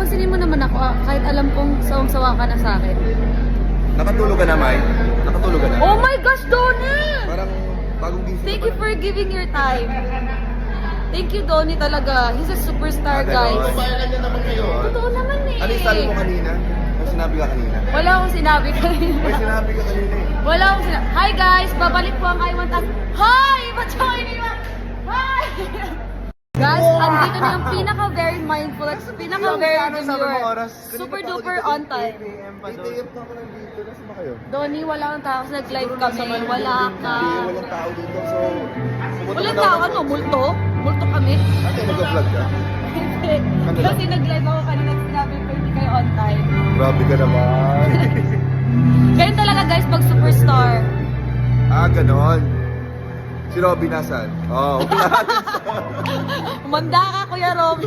pansinin mo naman ako, kahit alam kong sawang-sawa ka na sa akin. Nakatulog ka na, Mai? Nakatulog ka na? Oh my gosh, Donnie! Parang bagong gising Thank ka you pa. for giving your time. Thank you, Donnie, talaga. He's a superstar, guys. Bayaran niyo naman kayo. Totoo naman eh. Ano yung sabi mo kanina? Ano sinabi ka kanina? Wala akong sinabi kanina. May sinabi ka kanina eh. Wala akong sinabi. Hi guys! Babalik po ang I Want Us. Hi! Ba't siya kayo iniwan? Hi! Guys, andito na yung pinaka-very mindful at pinaka-very demure. Super duper on time. 8 AM na ako nandito. Nasaan ba kayo? Donnie, wala kang tao. Nag-live kami. Wala ka. Hindi, walang tao dito. So, pumunta Walang daw tao. ako. Ano? Multo? Multo kami? Ate, nag-vlog ka? Kasi nag-live ako kanina. Sinabi ko hindi kayo on time. Grabe ka naman. Ganyan talaga guys pag superstar. Ganon. Si Robby nasan? Oo, Umanda ka, Kuya Rob.